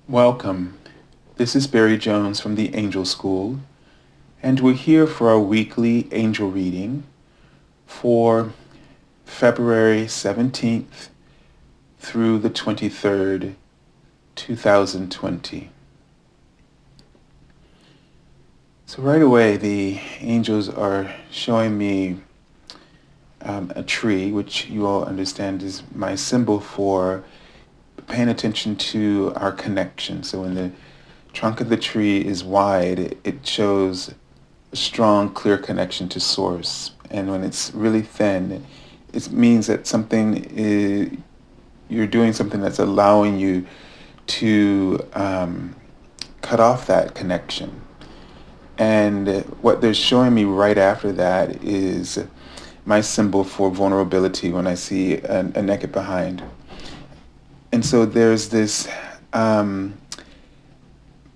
Welcome. This is Barry Jones from the Angel School, and we're here for our weekly angel reading for February 17th through the 23rd, 2020. So right away, the angels are showing me a tree, which you all understand is my symbol for paying attention to our connection. So when the trunk of the tree is wide, it shows a strong, clear connection to source. And when it's really thin, it means that you're doing something that's allowing you to cut off that connection. And what they're showing me right after that is my symbol for vulnerability when I see a naked behind. And so there's this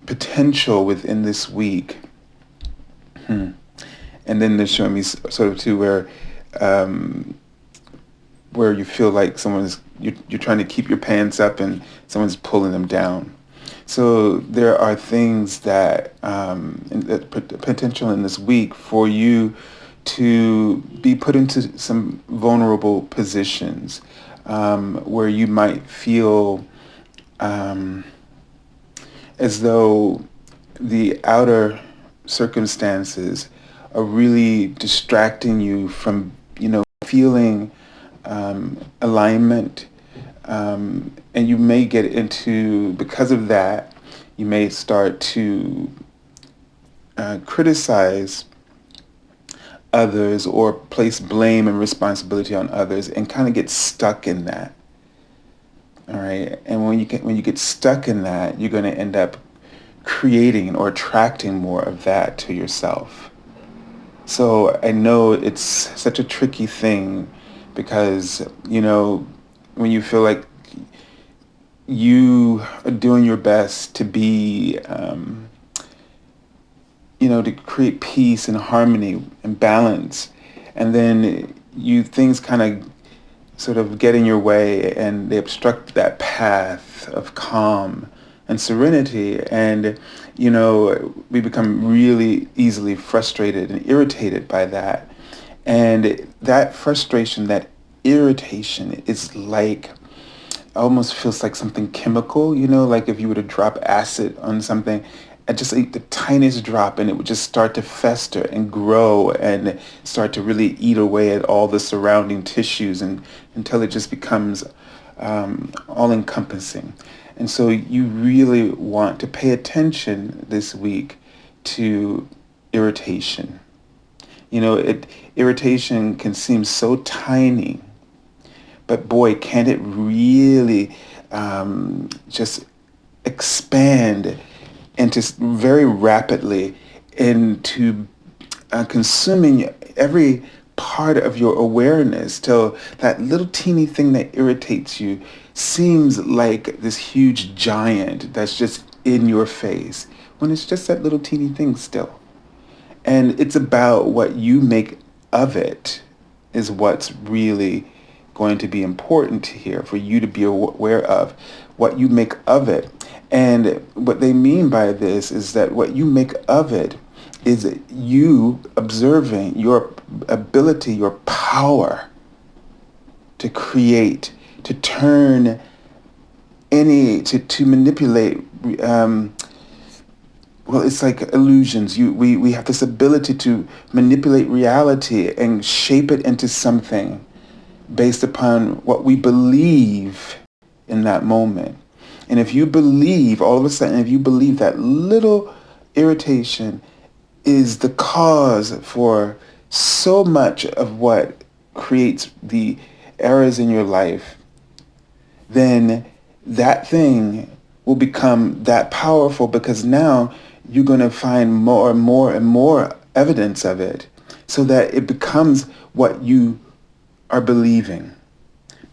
potential within this week. And then they're showing me sort of too where you feel like you're trying to keep your pants up and someone's pulling them down. So there are things that potential in this week for you to be put into some vulnerable positions where you might feel as though the outer circumstances are really distracting you from, feeling alignment. And you may get into, because of that, you may start to criticize others or place blame and responsibility on others and kind of get stuck in that. All right. And when you get stuck in that, you're going to end up creating or attracting more of that to yourself. So I know it's such a tricky thing because, when you feel like you are doing your best to be, to create peace and harmony and balance, and then things kind of sort of get in your way and they obstruct that path of calm and serenity, and we become really easily frustrated and irritated by that. And that frustration, that irritation is like, almost feels like something chemical, like if you were to drop acid on something, and just the tiniest drop, and it would just start to fester and grow and start to really eat away at all the surrounding tissues until it just becomes all-encompassing. And so you really want to pay attention this week to irritation. Irritation can seem so tiny, but boy, can it really just expand into very rapidly into consuming every part of your awareness till that little teeny thing that irritates you seems like this huge giant that's just in your face when it's just that little teeny thing still. And it's about what you make of it is what's really going to be important here for you to be aware of, what you make of it. And what they mean by this is that what you make of it is you observing your ability, your power to create, to turn to manipulate. It's like illusions. We have this ability to manipulate reality and shape it into something based upon what we believe in that moment. And if you believe, all of a sudden, if you believe that little irritation is the cause for so much of what creates the errors in your life, then that thing will become that powerful because now you're going to find more and more and more evidence of it so that it becomes what you are believing.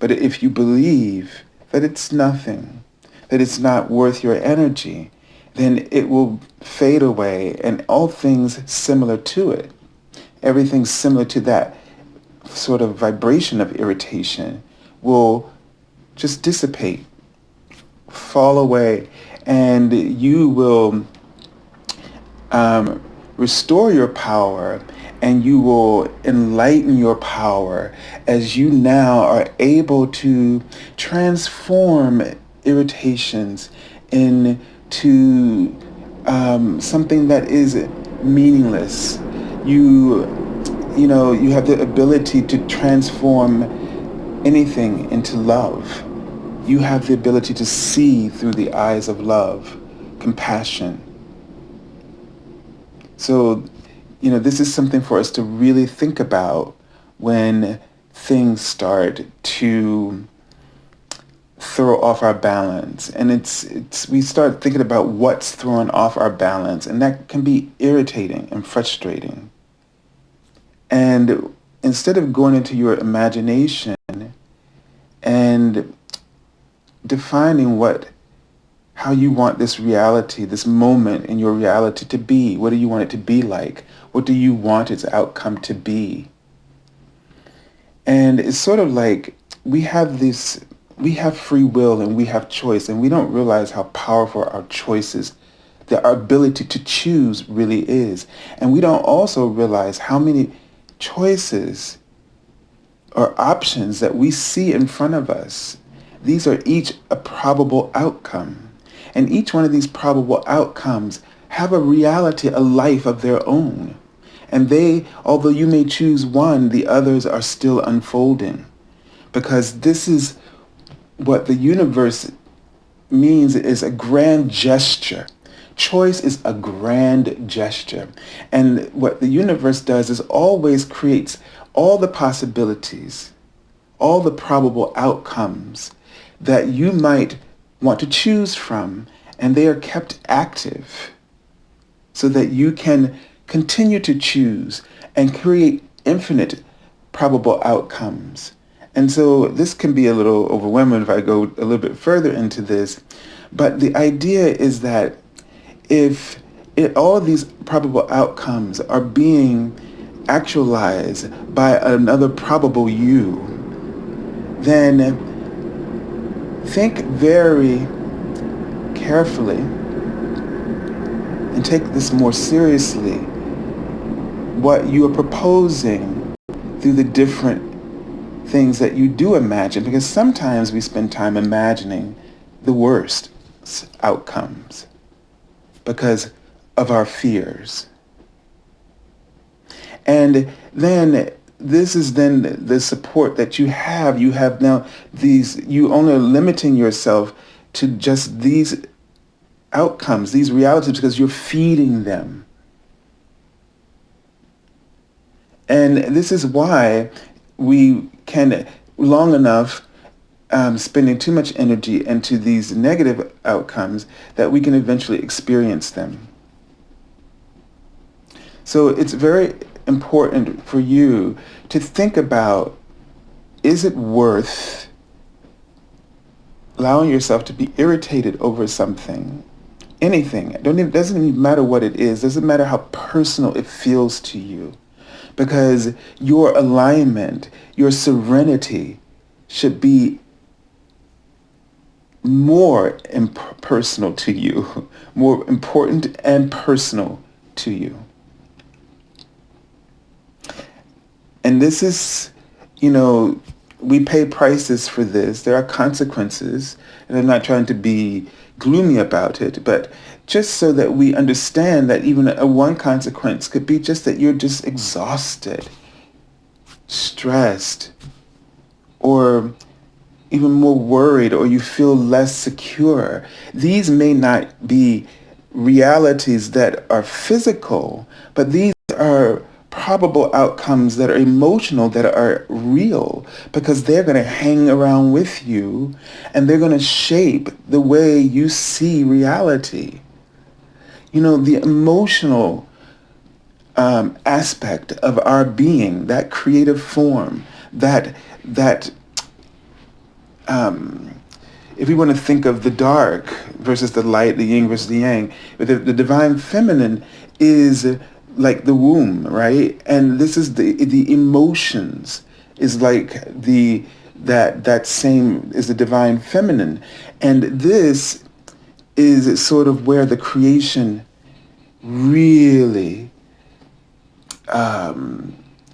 But if you believe that it's nothing, that it's not worth your energy, then it will fade away, and all things similar to it, everything similar to that sort of vibration of irritation will just dissipate, fall away, and you will restore your power, and you will enlighten your power as you now are able to transform irritations into something that is meaningless. You have the ability to transform anything into love. You have the ability to see through the eyes of love, compassion. So, this is something for us to really think about when things start to throw off our balance. And we start thinking about what's throwing off our balance, and that can be irritating and frustrating. And instead of going into your imagination and defining how you want this reality, this moment in your reality to be, what do you want it to be like? What do you want its outcome to be? And it's sort of like we have free will and we have choice, and we don't realize how powerful our choices, our ability to choose really is. And we don't also realize how many choices or options that we see in front of us. These are each a probable outcome. And each one of these probable outcomes have a reality, a life of their own. And although you may choose one, the others are still unfolding. Because this is what the universe means, is a grand gesture. Choice is a grand gesture. And what the universe does is always creates all the possibilities, all the probable outcomes that you might want to choose from, and they are kept active so that you can continue to choose and create infinite probable outcomes. And so this can be a little overwhelming if I go a little bit further into this, but the idea is that if all of these probable outcomes are being actualized by another probable you, then think very carefully and take this more seriously, what you are proposing through the different things that you do imagine, because sometimes we spend time imagining the worst outcomes because of our fears. And then this is then the support that you have. You have now you only are limiting yourself to just these outcomes, these realities, because you're feeding them. And this is why we can, long enough, spending too much energy into these negative outcomes, that we can eventually experience them. So it's very important for you to think about, is it worth allowing yourself to be irritated over something, anything? It doesn't even matter what it is. It doesn't matter how personal it feels to you, because your alignment, your serenity should be more personal to you, more important and personal to you. And this is, we pay prices for this. There are consequences, and I'm not trying to be gloomy about it, but just so that we understand that even one consequence could be just that you're just exhausted, stressed, or even more worried, or you feel less secure. These may not be realities that are physical, but these are probable outcomes that are emotional, that are real, because they're going to hang around with you and they're going to shape the way you see reality. The emotional aspect of our being, that creative form, that if we want to think of the dark versus the light, the yin versus the yang, the divine feminine is like the womb, right? And this is the emotions is like that same is the divine feminine. And this is sort of where the creation really,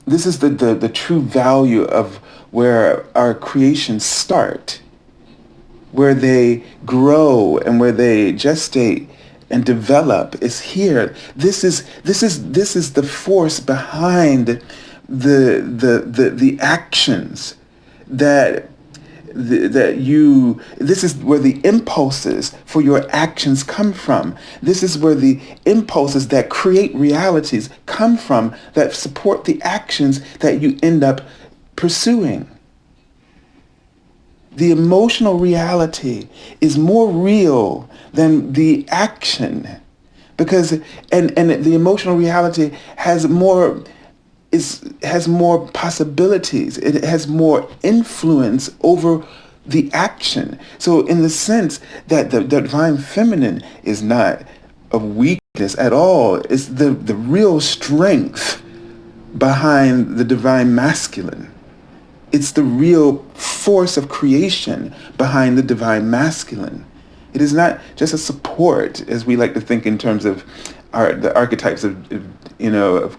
this is the true value of where our creations start, where they grow and where they gestate and develop is here. This is the force behind the actions that this is where the impulses for your actions come from. This is where the impulses that create realities come from, that support the actions that you end up pursuing. The emotional reality is more real than the action, because and the emotional reality has more possibilities. It has more influence over the action. So in the sense that the divine feminine is not a weakness at all, it's the real strength behind the divine masculine. It's the real force of creation behind the divine masculine. It is not just a support, as we like to think in terms of the archetypes of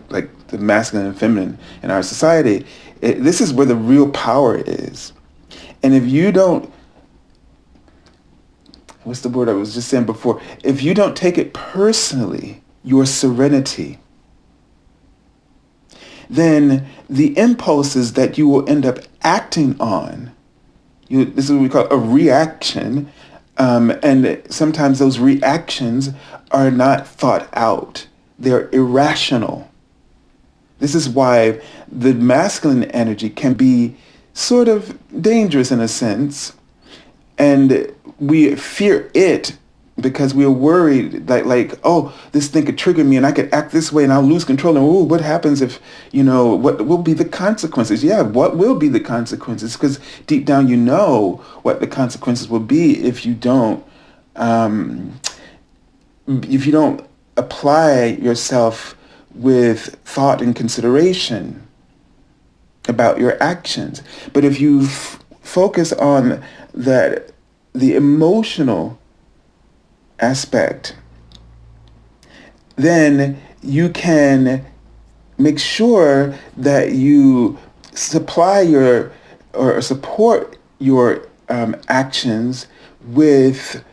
like the masculine and feminine in our society. This is where the real power is. And if you don't, what's the word I was just saying before? If you don't take it personally, your serenity, then the impulses that you will end up acting on, this is what we call a reaction, and sometimes those reactions are not thought out. They're irrational. This is why the masculine energy can be sort of dangerous in a sense, and we fear it because we are worried that, like, oh, this thing could trigger me and I could act this way and I'll lose control. And oh, what happens if, what will be the consequences? Yeah, what will be the consequences? Because deep down you know what the consequences will be if you don't apply yourself with thought and consideration about your actions. But if you focus on the emotional aspect, then you can make sure that you supply or support your actions with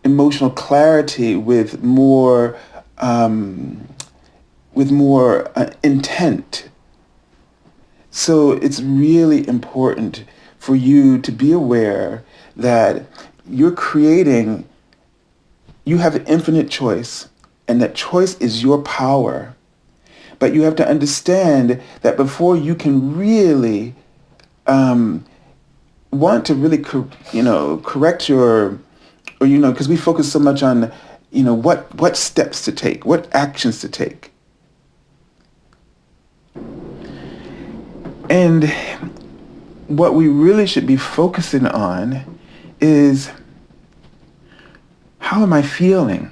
emotional clarity, with more intent. So it's really important for you to be aware that you're creating. You have an infinite choice, and that choice is your power. But you have to understand that before you can really want to really, correct your, because we focus so much on, what steps to take, what actions to take. And what we really should be focusing on is, how am I feeling?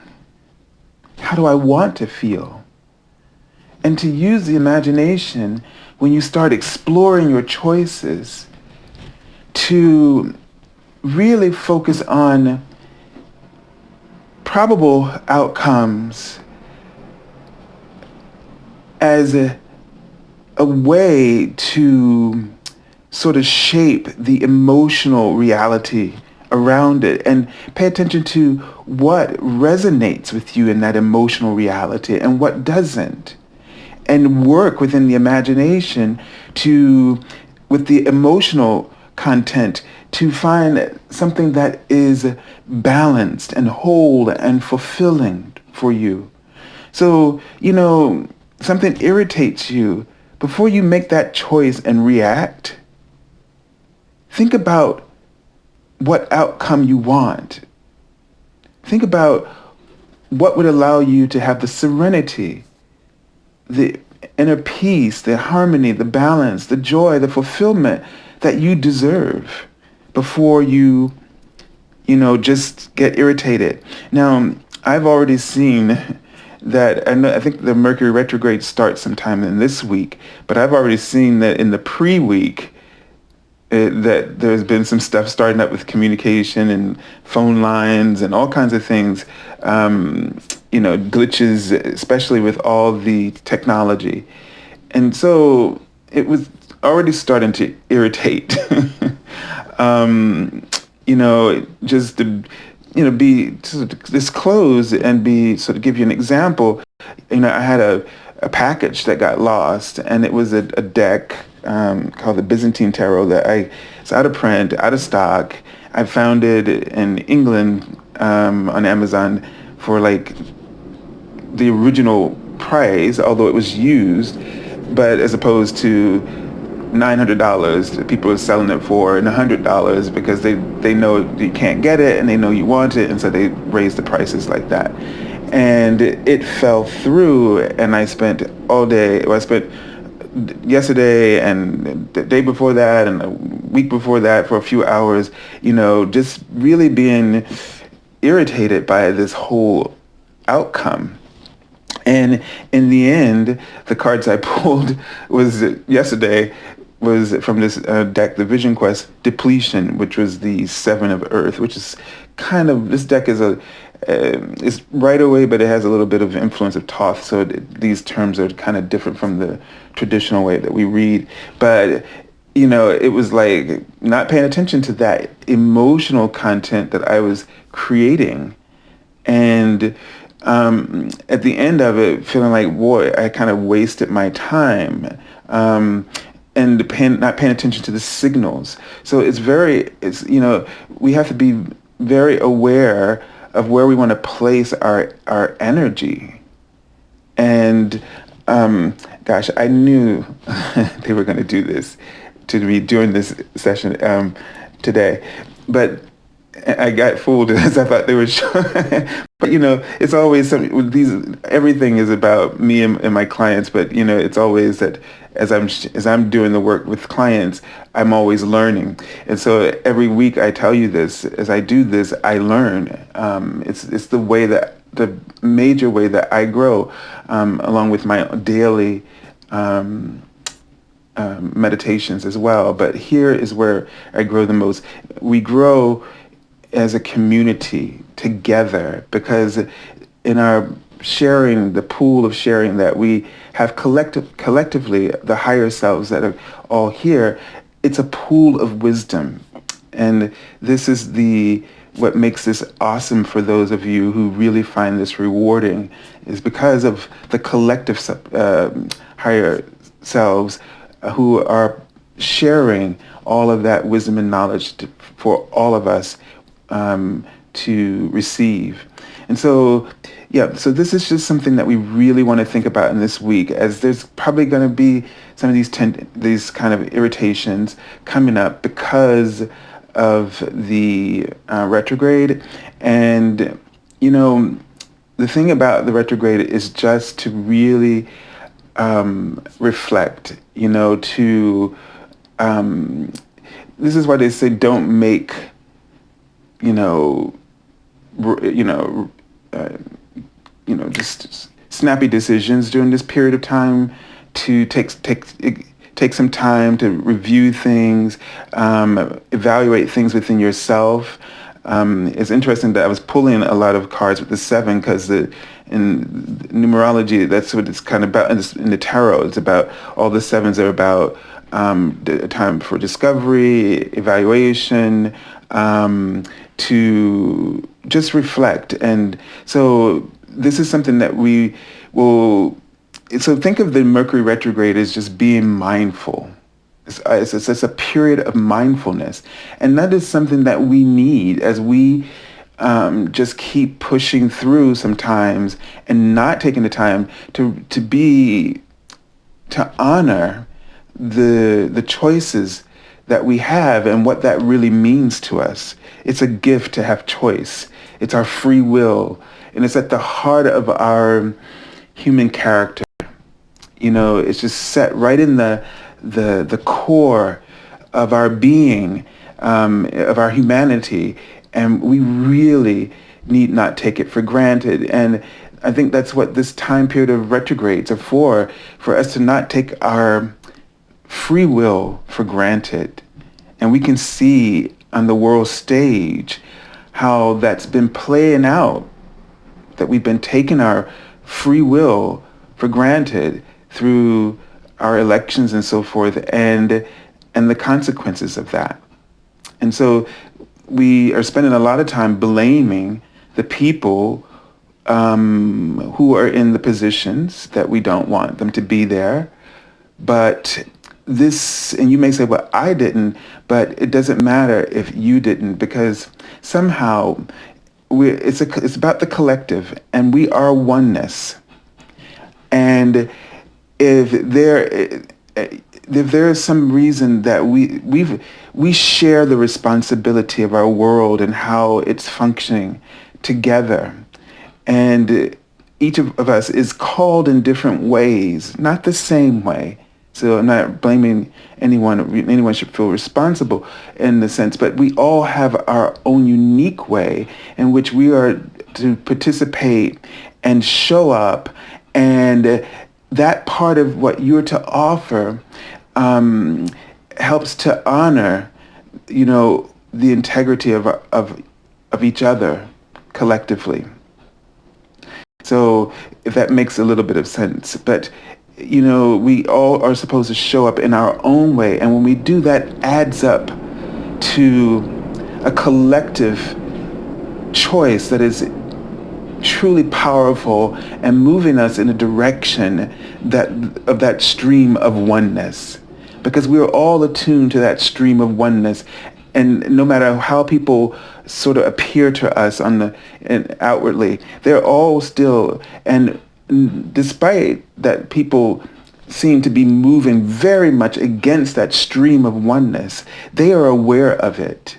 How do I want to feel? And to use the imagination when you start exploring your choices to really focus on probable outcomes as a way to sort of shape the emotional reality around it, and pay attention to what resonates with you in that emotional reality and what doesn't, and work within the imagination with the emotional content to find something that is balanced and whole and fulfilling for you. So, something irritates you. Before you make that choice and react, think about what outcome you want. Think about what would allow you to have the serenity, the inner peace, the harmony, the balance, the joy, the fulfillment that you deserve before you just get irritated. Now, I've already seen that, I think the Mercury retrograde starts sometime in this week, but I've already seen that in the pre-week, that there's been some stuff starting up with communication and phone lines and all kinds of things, glitches, especially with all the technology. And so it was already starting to irritate. Just to, be sort of disclose and be sort of give you an example. I had a package that got lost, and it was a deck called the Byzantine Tarot it's out of print, out of stock. I found it in England on Amazon for like the original price, although it was used, but as opposed to $900, people are selling it for $100 because they know you can't get it and they know you want it, and so they raise the prices like that. And it fell through, and I spent all day. Well, I spent yesterday and the day before that and the week before that for a few hours, just really being irritated by this whole outcome. And in the end, the cards I pulled yesterday was from this deck, the Vision Quest Depletion, which was the Seven of Earth, which is this deck is it's right away, but it has a little bit of influence of Thoth, so these terms are kind of different from the traditional way that we read. But it was like not paying attention to that emotional content that I was creating, and at the end of it, feeling like, boy, I kind of wasted my time, and not paying attention to the signals. So we have to be very aware of where we want to place our energy. And I knew they were going to do this to me during this session today, but I got fooled as I thought they were showing. But it's always something with these. Everything is about me and my clients. But it's always that as I'm doing the work with clients, I'm always learning. And so every week I tell you this. As I do this, I learn. It's the major way that I grow, along with my daily meditations as well. But here is where I grow the most. We grow as a community together, because in our sharing, the pool of sharing that we have collectively, the higher selves that are all here, it's a pool of wisdom. And this is what makes this awesome for those of you who really find this rewarding, is because of the collective higher selves who are sharing all of that wisdom and knowledge for all of us to receive. And so, so this is just something that we really want to think about in this week, as there's probably going to be some of these kind of irritations coming up because of the retrograde. And, the thing about the retrograde is just to really reflect, this is why they say don't make just snappy decisions during this period of time, to take some time to review things, evaluate things within yourself. It's interesting that I was pulling a lot of cards with the seven, because in numerology, that's what it's kind of about. In the tarot, it's about all the sevens are about the time for discovery, evaluation, to just reflect. And so this is something that we will, so think of the Mercury retrograde as just being mindful. It's a period of mindfulness. And that is something that we need as we just keep pushing through sometimes and not taking the time to honor the choices that we have and what that really means to us. It's a gift to have choice. It's our free will, and it's at the heart of our human character. It's just set right in the core of our being, of our humanity, and we really need not take it for granted. And I think that's what this time period of retrogrades are for us to not take our free will for granted, And we can see on the world stage how that's been playing out, that we've been taking our free will for granted through our elections and so forth, and the consequences of that. And so we are spending a lot of time blaming the people who are in the positions that we don't want them to be there. But this, and you may say, well, I didn't, but it doesn't matter if you didn't, because somehow it's about the collective, and we are oneness. And if there is some reason that we share the responsibility of our world and how it's functioning together, and each of us is called in different ways, not the same way. So I'm not blaming anyone. Anyone should feel responsible in the sense, but we all have our own unique way in which we are to participate and show up, and that part of what you're to offer helps to honor, the integrity of each other collectively. So if that makes a little bit of sense, but we all are supposed to show up in our own way, and when we do that, adds up to a collective choice that is truly powerful and moving us in a direction of that stream of oneness, because we are all attuned to that stream of oneness. And no matter how people sort of appear to us and outwardly, they're all still, and despite that people seem to be moving very much against that stream of oneness, they are aware of it.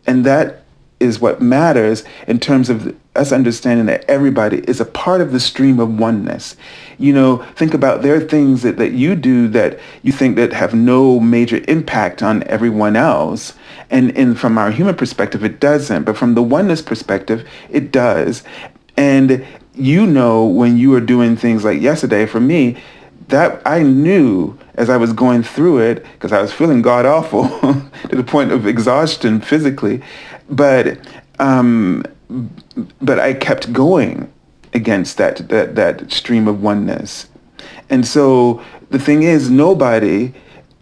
And that is what matters in terms of us understanding that everybody is a part of the stream of oneness. Think about, there are things that you do that you think that have no major impact on everyone else. And from our human perspective, it doesn't. But from the oneness perspective, it does. And when you were doing things like yesterday, for me, that I knew as I was going through it, because I was feeling god awful to the point of exhaustion physically, but I kept going against that stream of oneness. And so the thing is, nobody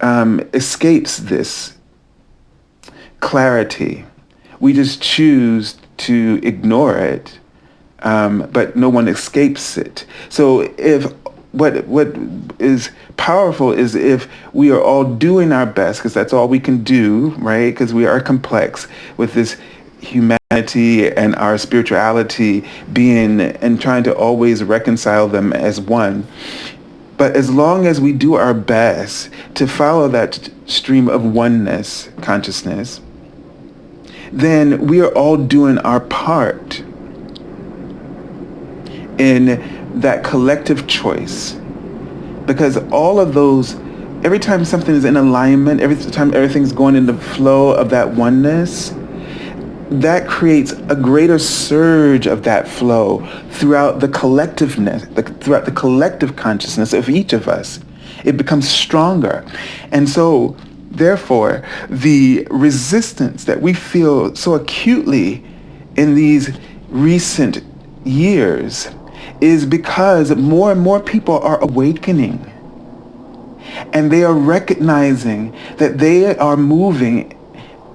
escapes this clarity. We just choose to ignore it, but no one escapes it. So if what is powerful is if we are all doing our best, because that's all we can do, right? Because we are complex with this humanity and our spirituality being, and trying to always reconcile them as one. But as long as we do our best to follow that stream of oneness consciousness, then we are all doing our part in that collective choice. Because all of those, every time something is in alignment, every time everything's going in the flow of that oneness, that creates a greater surge of that flow throughout the collectiveness, throughout the collective consciousness of each of us. It becomes stronger. And so, therefore, the resistance that we feel so acutely in these recent years is because more and more people are awakening. And they are recognizing that they are moving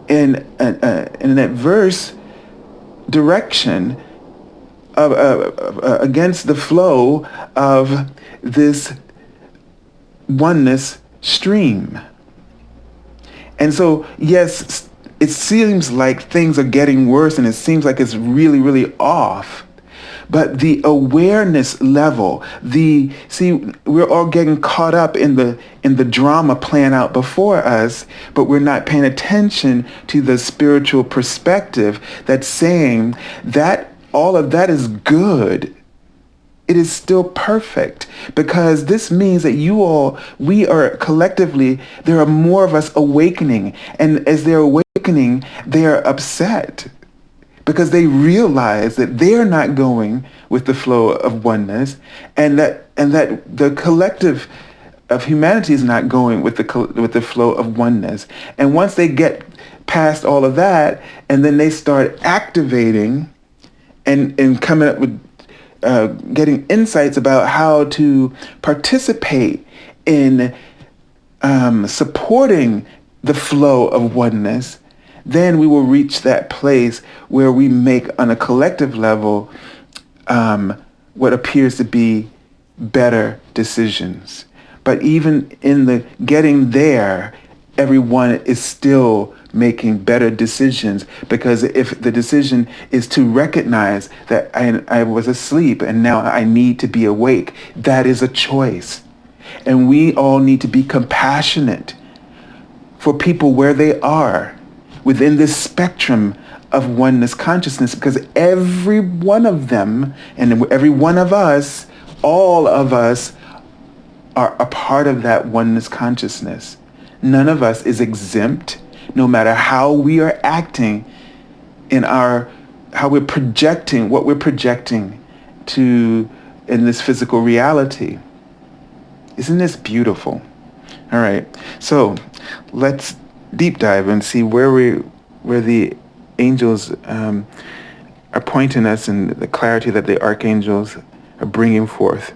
in an adverse direction against the flow of this oneness stream. And so, yes, it seems like things are getting worse, and it seems like it's really, really off. But the awareness level, we're all getting caught up in the drama playing out before us, but we're not paying attention to the spiritual perspective that's saying that all of that is good. It is still perfect, because this means that we are collectively, there are more of us awakening. And as they're awakening, they are upset, because they realize that they're not going with the flow of oneness, and that the collective of humanity is not going with the flow of oneness. And once they get past all of that, and then they start activating and coming up with getting insights about how to participate in supporting the flow of oneness, then we will reach that place where we make on a collective level what appears to be better decisions. But even in the getting there, everyone is still making better decisions, because if the decision is to recognize that I was asleep and now I need to be awake, that is a choice. And we all need to be compassionate for people where they are within this spectrum of oneness consciousness, because every one of them and every one of us, all of us, are a part of that oneness consciousness. None of us is exempt, no matter how we are acting in how we're projecting, what we're projecting to in this physical reality. Isn't this beautiful? All right, so let's deep dive and see where the angels are pointing us, and the clarity that the archangels are bringing forth.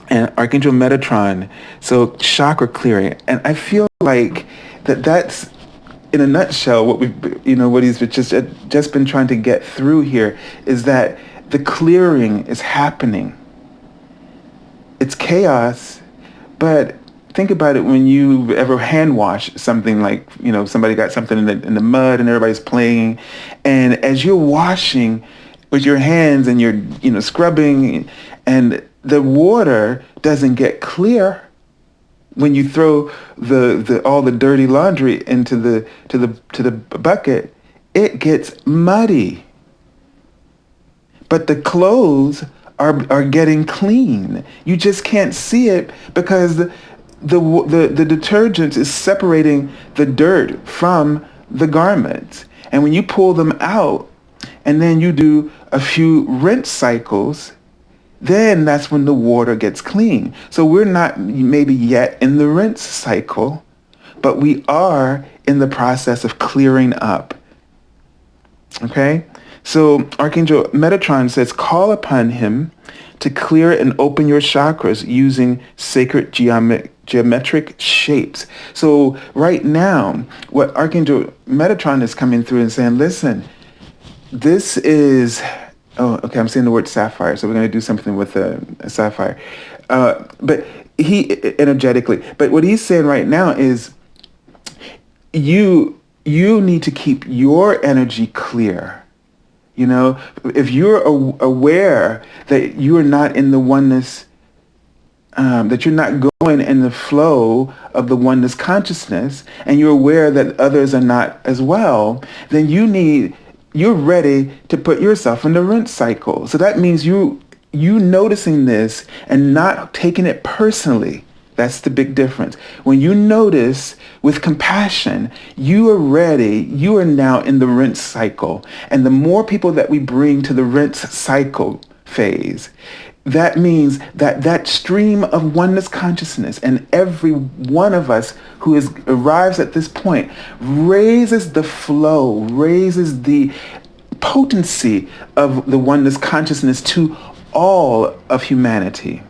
And Archangel Metatron, so chakra clearing. And I feel like that's, in a nutshell, what he's just been trying to get through here is that the clearing is happening. It's chaos, but think about it when you ever hand wash something, like, somebody got something in the mud and everybody's playing. And as you're washing with your hands and you're, scrubbing, and the water doesn't get clear when you throw all the dirty laundry into the bucket, it gets muddy. But the clothes are getting clean. You just can't see it because the detergent is separating the dirt from the garments. And when you pull them out and then you do a few rinse cycles, then that's when the water gets clean. So we're not maybe yet in the rinse cycle, but we are in the process of clearing up. Okay? So Archangel Metatron says, call upon him to clear and open your chakras using sacred geometric shapes. So right now, what Archangel Metatron is coming through and saying, listen, this is... Oh, okay, I'm saying the word sapphire, so we're going to do something with a sapphire. But energetically, but what he's saying right now is you need to keep your energy clear. If you're aware that you are not in the oneness, that you're not going in the flow of the oneness consciousness, and you're aware that others are not as well, then you're ready to put yourself in the rinse cycle. So that means you noticing this and not taking it personally. That's the big difference. When you notice with compassion, you are ready. You are now in the rinse cycle. And the more people that we bring to the rinse cycle phase, that means that stream of oneness consciousness, and every one of us who arrives at this point raises the flow, raises the potency of the oneness consciousness to all of humanity.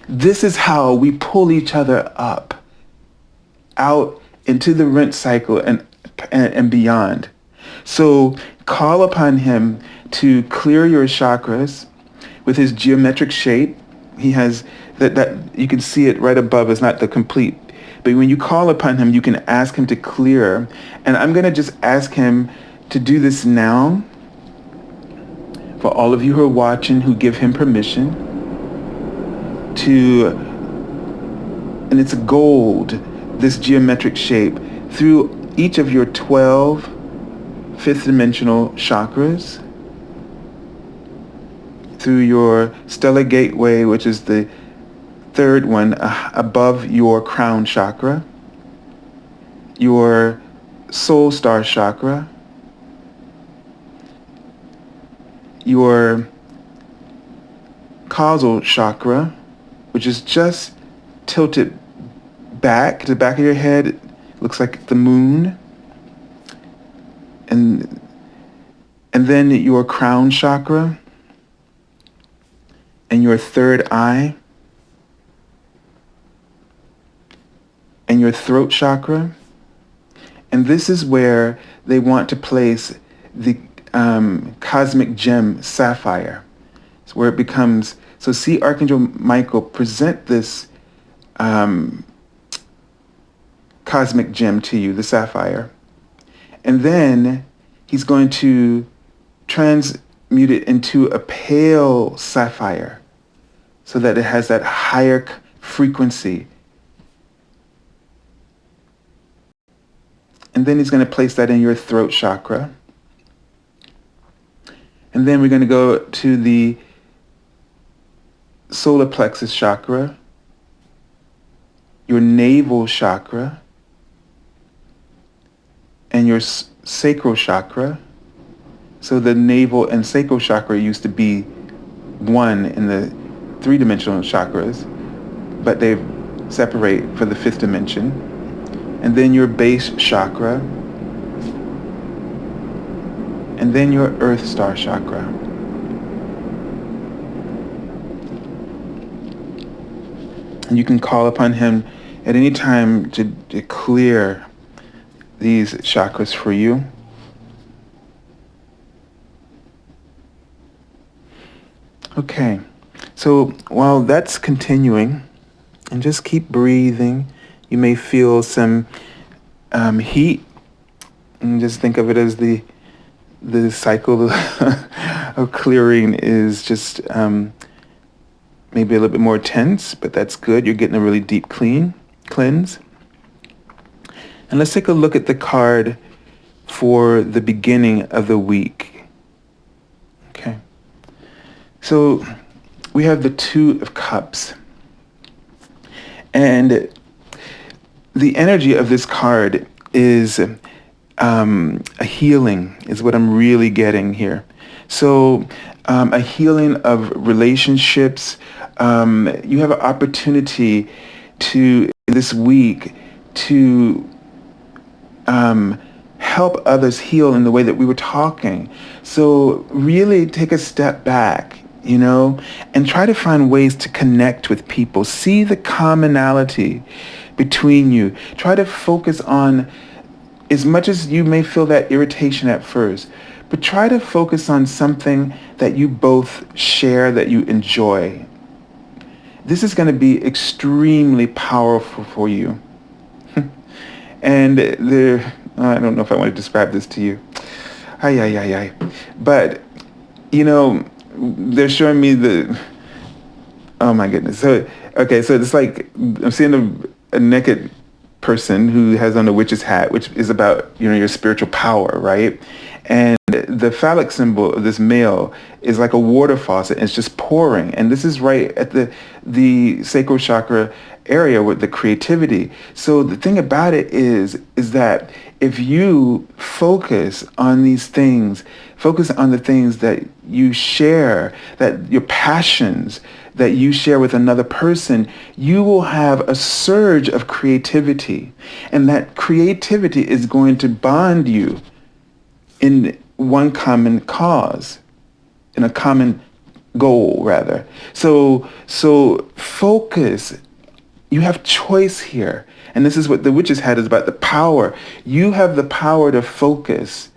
This is how we pull each other up, out into the rinse cycle and beyond. So call upon him to clear your chakras with his geometric shape. He has that you can see it right above. It's not the complete, but when you call upon him, you can ask him to clear. And I'm going to just ask him to do this now for all of you who are watching, who give him permission to, and it's gold, this geometric shape, through each of your 12 fifth dimensional chakras, through your stellar gateway, which is the third one above your crown chakra, your soul star chakra, your causal chakra, which is just tilt it back to the back of your head. It looks like the moon. And then your crown chakra and your third eye and your throat chakra. And this is where they want to place the cosmic gem sapphire. It's where it becomes, so see Archangel Michael present this cosmic gem to you, the sapphire. And then he's going to transmute it into a pale sapphire so that it has that higher frequency. And then he's going to place that in your throat chakra. And then we're going to go to the solar plexus chakra, your navel chakra, and your sacral chakra. So the navel and sacral chakra used to be one in the three-dimensional chakras, but they separate for the fifth dimension. And then your base chakra, and then your earth star chakra. And you can call upon him at any time to clear these chakras for you. Okay, so while that's continuing, and just keep breathing, you may feel some heat, and just think of it as the cycle of clearing is just maybe a little bit more tense, but that's good. You're getting a really deep cleanse. And let's take a look at the card for the beginning of the week. Okay. So we have the Two of Cups. And the energy of this card is a healing, is what I'm really getting here. So a healing of relationships. You have an opportunity to, this week, to help others heal in the way that we were talking. So really take a step back, and try to find ways to connect with people. See the commonality between you. Try to focus on, as much as you may feel that irritation at first, but try to focus on something that you both share, that you enjoy. This is going to be extremely powerful for you. And I don't know if I want to describe this to you. But, they're showing me oh my goodness. So it's like I'm seeing a naked person who has on a witch's hat, which is about, your spiritual power, right? And the phallic symbol of this male is like a water faucet, and it's just pouring. And this is right at the sacral chakra area with the creativity. So the thing about it is that if you focus on these things, focus on the things that you share, that your passions that you share with another person, you will have a surge of creativity. And that creativity is going to bond you in one common cause, in a common goal, rather. So focus. You have choice here. And this is what the witch's hat is about, the power. You have the power to focus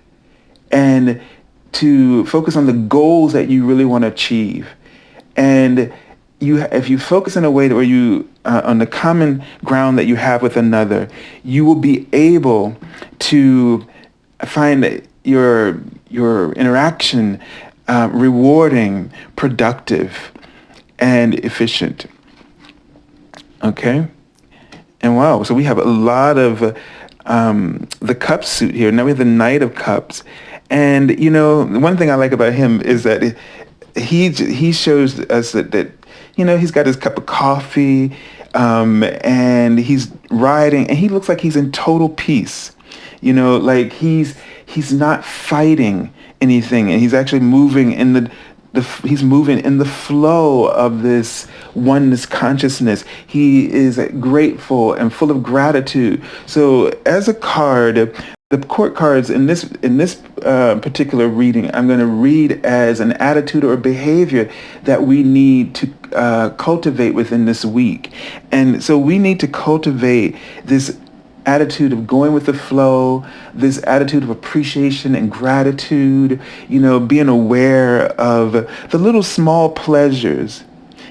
and to focus on the goals that you really want to achieve. And if you focus in a way where you, on the common ground that you have with another, you will be able to find your interaction rewarding, productive, and efficient. Okay? And wow, so we have a lot of the cup suit here. Now we have the Knight of Cups. And, one thing I like about him is that he shows us that he's got his cup of coffee, and he's riding, and he looks like he's in total peace. Like he's not fighting anything, and he's actually moving in He's moving in the flow of this oneness consciousness. He is grateful and full of gratitude. So as a card, the court cards in this particular reading, I'm going to read as an attitude or behavior that we need to cultivate within this week. And so we need to cultivate this attitude of going with the flow, this attitude of appreciation and gratitude, being aware of the little small pleasures,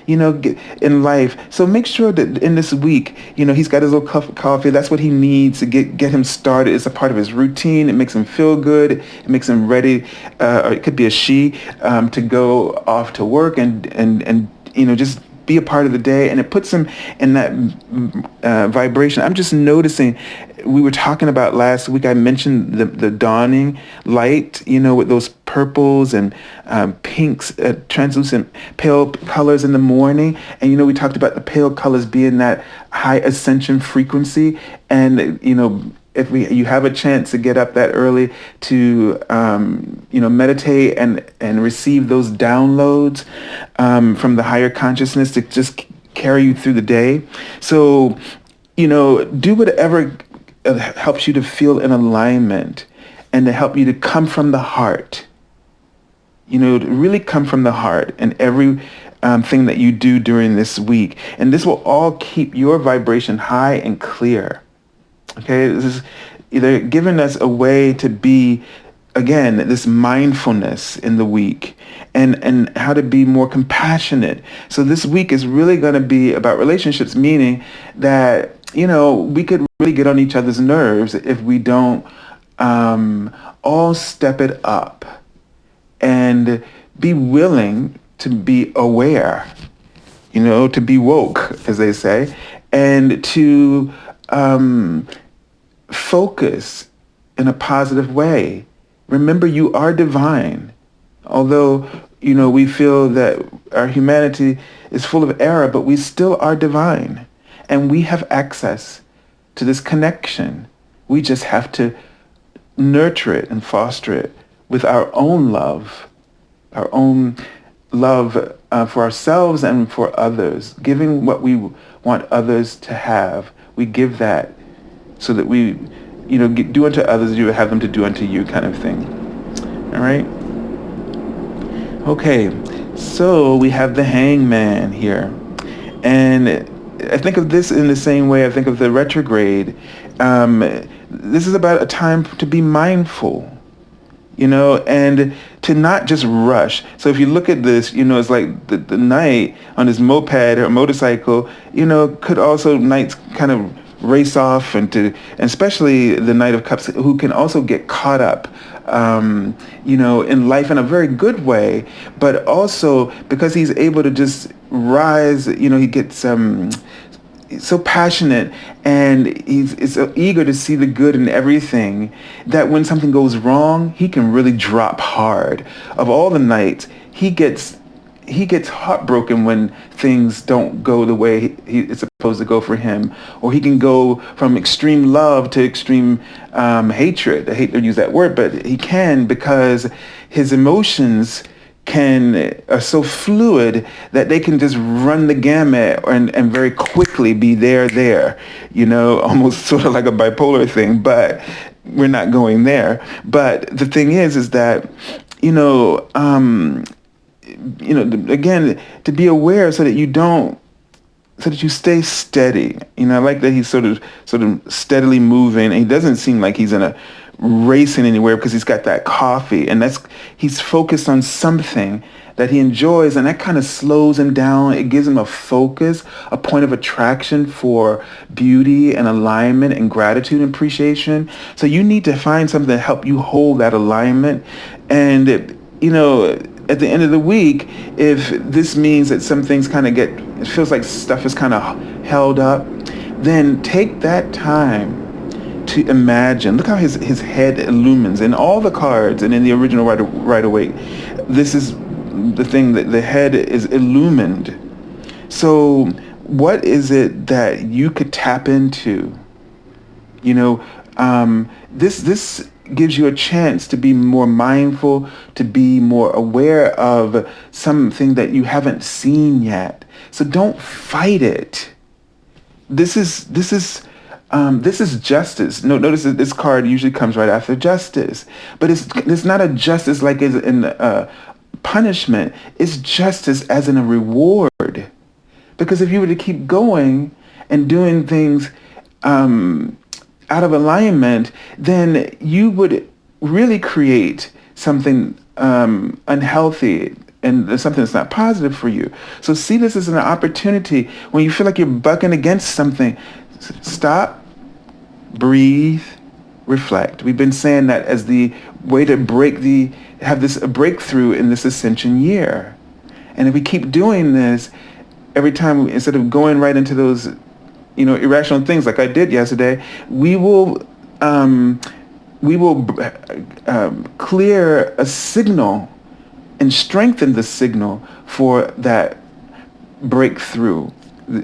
in life. So make sure that in this week, he's got his little cup of coffee. That's what he needs to get him started. It's a part of his routine. It makes him feel good. It makes him ready, or it could be a she, to go off to work and just be a part of the day, and it puts him in that vibration. I'm just noticing, we were talking about last week, I mentioned the dawning light, with those purples and pinks, translucent pale colors in the morning. And, we talked about the pale colors being that high ascension frequency. And, if you have a chance to get up that early to, meditate and receive those downloads from the higher consciousness to just carry you through the day. So, do whatever helps you to feel in alignment and to help you to come from the heart. To really come from the heart in every thing that you do during this week. And this will all keep your vibration high and clear. Okay, this is either giving us a way to be, again, this mindfulness in the week and how to be more compassionate. So this week is really going to be about relationships, meaning that, we could really get on each other's nerves if we don't all step it up and be willing to be aware, to be woke, as they say, and to focus in a positive way. Remember, you are divine. Although, we feel that our humanity is full of error, but we still are divine. And we have access to this connection. We just have to nurture it and foster it with our own love for ourselves and for others, giving what we want others to have. We give that so that we, do unto others as you would have them to do unto you, kind of thing. All right? Okay, so we have the Hangman here. And I think of this in the same way I think of the retrograde. This is about a time to be mindful, and to not just rush. So if you look at this, it's like the knight on his moped or motorcycle, could also knights kind of race off and especially the Knight of Cups, who can also get caught up, in life in a very good way, but also because he's able to just rise, he gets so passionate and he's so eager to see the good in everything that when something goes wrong, he can really drop hard. Of all the knights, he gets heartbroken when things don't go the way it's supposed to go for him, or he can go from extreme love to extreme hatred. I hate to use that word, but he can, because his emotions are so fluid that they can just run the gamut and very quickly be there, almost sort of like a bipolar thing, but we're not going there. But the thing is that, again, to be aware so that you stay steady. I like that he's sort of steadily moving, and he doesn't seem like he's in a racing anywhere because he's got that coffee, and he's focused on something that he enjoys, and that kind of slows him down. It gives him a focus, a point of attraction for beauty and alignment and gratitude and appreciation. So you need to find something to help you hold that alignment. And at the end of the week, if this means that some things it feels like stuff is kind of held up, then take that time to imagine. Look how his head illumines in all the cards and in the original Rider-Waite. This is the thing, that the head is illumined. So what is it that you could tap into? This gives you a chance to be more mindful, to be more aware of something that you haven't seen yet. So don't fight it. This is justice. Notice that this card usually comes right after justice, but it's not a justice like as in punishment. It's justice as in a reward. Because if you were to keep going and doing things out of alignment, then you would really create something unhealthy and something that's not positive for you. So see this as an opportunity when you feel like you're bucking against something. Stop, breathe, reflect. We've been saying that as the way to have this a breakthrough in this Ascension year. And if we keep doing this, every time, instead of going right into those, irrational things like I did yesterday, we will clear a signal and strengthen the signal for that breakthrough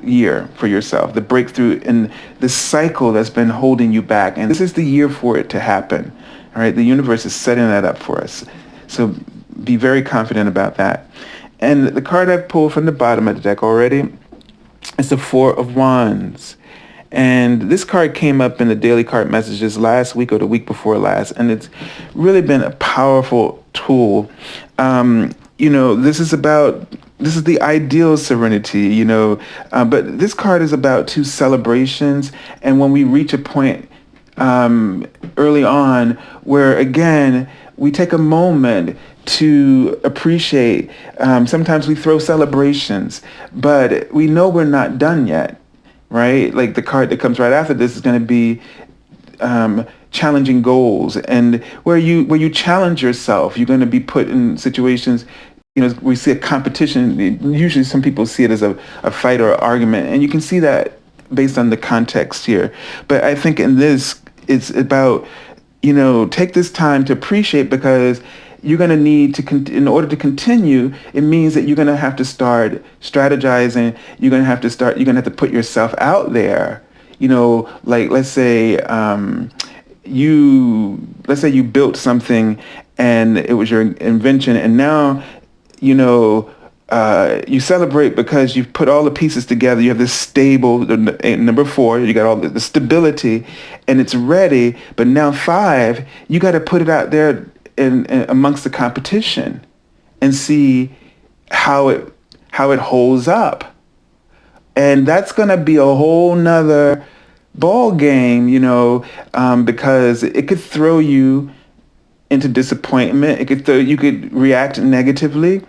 year for yourself, the breakthrough in the cycle that's been holding you back. And this is the year for it to happen. All right, the universe is setting that up for us. So be very confident about that. And the card I've pulled from the bottom of the deck already is the Four of Wands. And this card came up in the daily card messages last week or the week before last, and it's really been a powerful tool. This is the ideal serenity, but this card is about two celebrations. And when we reach a point early on where, again, we take a moment to appreciate. Sometimes we throw celebrations, but we know we're not done yet, right? Like the card that comes right after this is going to be challenging goals, and where you challenge yourself, you're going to be put in situations. We see a competition. Usually, some people see it as a fight or an argument, and you can see that based on the context here. But I think in this, it's about take this time to appreciate, because you're going to need to, in order to continue, it means that you're going to have to start strategizing. You're going to have to put yourself out there. Like let's say you built something and it was your invention, and now, you celebrate because you've put all the pieces together. You have this stable, number 4, you got all the stability, and it's ready. But now 5, you got to put it out there in amongst the competition and see how it holds up. And that's going to be a whole nother ball game, because it could throw you into disappointment. You could react negatively.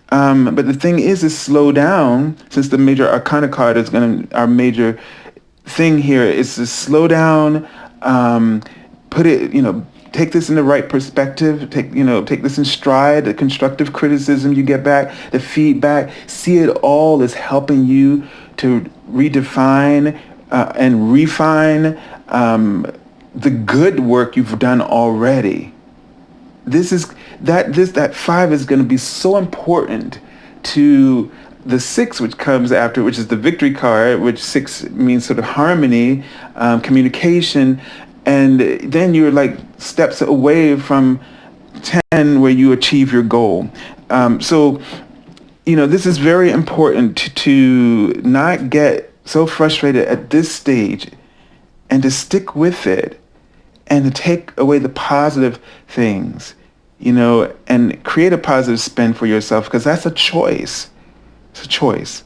But the thing is slow down, since the major arcana card is our major thing here is to slow down, put it, take this in the right perspective, take this in stride, the constructive criticism you get back, the feedback, see it all as helping you to redefine and refine the good work you've done already. That 5 is going to be so important to the 6, which comes after, which is the victory card, which 6 means sort of harmony, communication, and then you're like steps away from 10 where you achieve your goal. So this is very important to not get so frustrated at this stage, and to stick with it, and to take away the positive things, and create a positive spin for yourself, because that's a choice. It's a choice.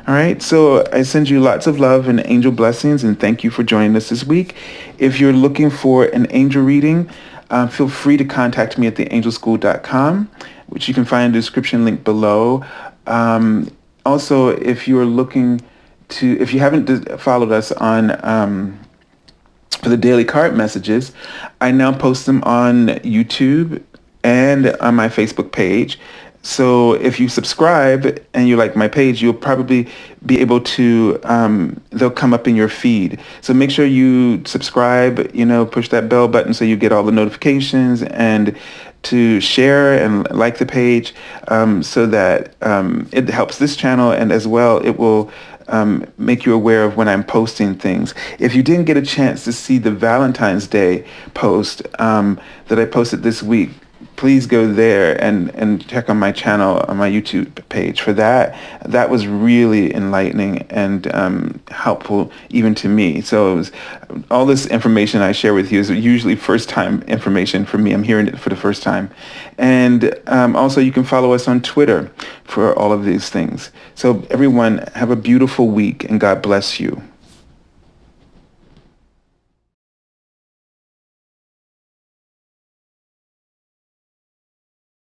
All right. So I send you lots of love and angel blessings, and thank you for joining us this week. If you're looking for an angel reading, feel free to contact me at theangelschool.com, which you can find in the description link below. Also, if you haven't followed us on for the daily card messages, I now post them on YouTube and on my Facebook page. So if you subscribe and you like my page, you'll probably be able to, they'll come up in your feed. So make sure you subscribe, push that bell button so you get all the notifications, and to share and like the page, so that it helps this channel, and as well it will make you aware of when I'm posting things. If you didn't get a chance to see the Valentine's Day post that I posted this week, please go there and check on my channel, on my YouTube page for that. That was really enlightening and helpful even to me. So it was, all this information I share with you is usually first-time information for me. I'm hearing it for the first time. And also you can follow us on Twitter for all of these things. So everyone, have a beautiful week and God bless you.